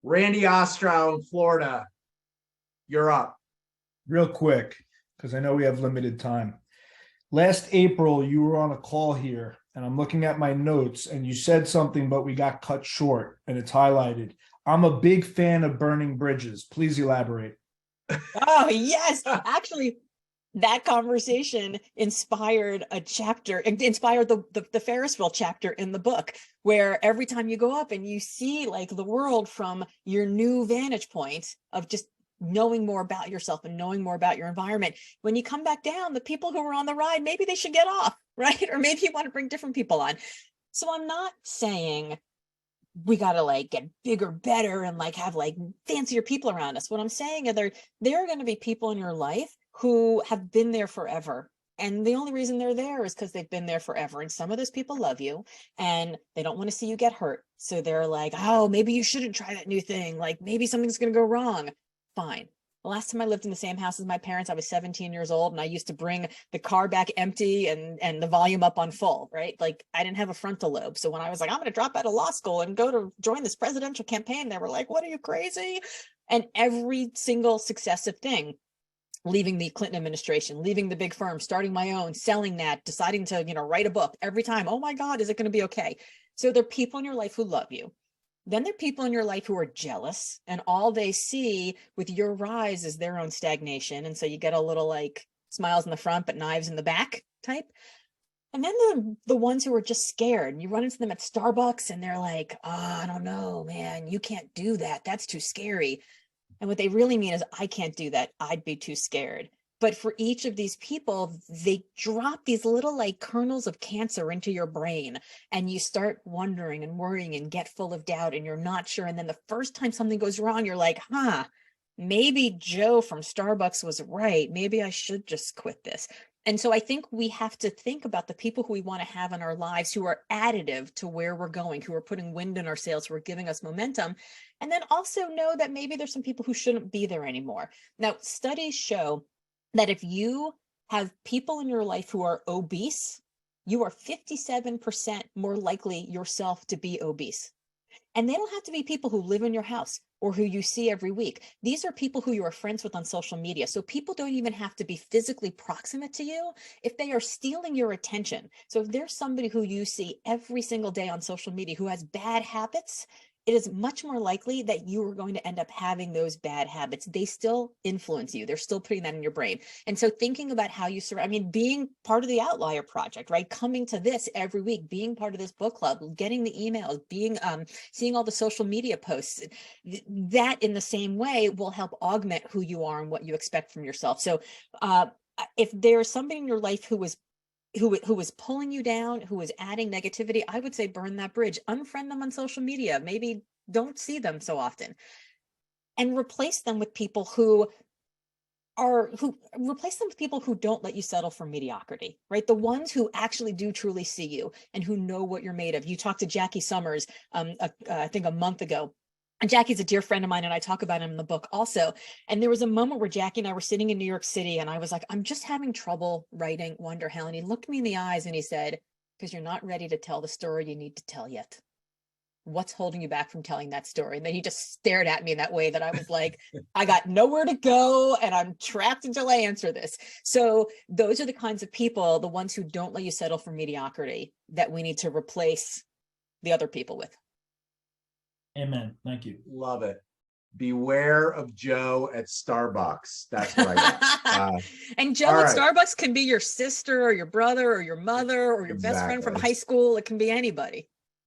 Randy Ostrow in Florida, you're up. Real quick, because I know we have limited time. Last April, you were on a call here, and I'm looking at my notes, and you said something, but we got cut short, and it's highlighted. I'm a big fan of burning bridges. Please elaborate. Oh, yes. Actually, that conversation inspired a chapter, inspired the Ferris wheel chapter in the book, where every time you go up and you see like the world from your new vantage point of just knowing more about yourself and knowing more about your environment, when you come back down, the people who were on the ride, maybe they should get off, right? Or maybe you want to bring different people on. So I'm not saying we got to like get bigger, better, and like have like fancier people around us. What I'm saying is there are going to be people in your life who have been there forever. And the only reason they're there is because they've been there forever. And some of those people love you and they don't want to see you get hurt. So they're like, oh, maybe you shouldn't try that new thing. Like maybe something's going to go wrong. Fine. The last time I lived in the same house as my parents, I was 17 years old, and I used to bring the car back empty and the volume up on full, right? Like I didn't have a frontal lobe. So when I was like, I'm going to drop out of law school and go to join this presidential campaign, they were like, what, are you crazy? And every single successive thing, leaving the Clinton administration, leaving the big firm, starting my own, selling that, deciding to, write a book, every time, oh my God, is it going to be okay? So there are people in your life who love you. Then there are people in your life who are jealous, and all they see with your rise is their own stagnation. And so you get a little like smiles in the front, but knives in the back type. And then the ones who are just scared, you run into them at Starbucks and they're like, oh, I don't know, man, you can't do that. That's too scary. And what they really mean is, I can't do that. I'd be too scared. But for each of these people, they drop these little like kernels of cancer into your brain, and you start wondering and worrying and get full of doubt, and you're not sure. And then the first time something goes wrong, you're like, maybe Joe from Starbucks was right. Maybe I should just quit this. And so I think we have to think about the people who we want to have in our lives who are additive to where we're going, who are putting wind in our sails, who are giving us momentum. And then also know that maybe there's some people who shouldn't be there anymore. Now, studies show that if you have people in your life who are obese, you are 57% more likely yourself to be obese. And they don't have to be people who live in your house or who you see every week. These are people who you are friends with on social media. So people don't even have to be physically proximate to you if they are stealing your attention. So if there's somebody who you see every single day on social media who has bad habits, it is much more likely that you are going to end up having those bad habits. They still influence you. They're still putting that in your brain. And so thinking about how you surround, being part of the Outlier Project, right? Coming to this every week, being part of this book club, getting the emails, seeing all the social media posts, that in the same way will help augment who you are and what you expect from yourself. So if there's somebody in your life who is pulling you down, who is adding negativity, I would say burn that bridge, unfriend them on social media, maybe don't see them so often, and replace them with people who don't let you settle for mediocrity, right? The ones who actually do truly see you and who know what you're made of. You talked to Jackie Summers, I think a month ago. And Jackie's a dear friend of mine, and I talk about him in the book also. And there was a moment where Jackie and I were sitting in New York City, and I was like, I'm just having trouble writing Wonderhell. And he looked me in the eyes and he said, because you're not ready to tell the story you need to tell yet. What's holding you back from telling that story? And then he just stared at me in that way that I was like, I got nowhere to go and I'm trapped until I answer this. So those are the kinds of people, the ones who don't let you settle for mediocrity, that we need to replace the other people with. Amen. Thank you. Love it. Beware of Joe at Starbucks. That's what I got. And Joe at Starbucks can be your sister or your brother or your mother or your best friend from high school. It can be anybody.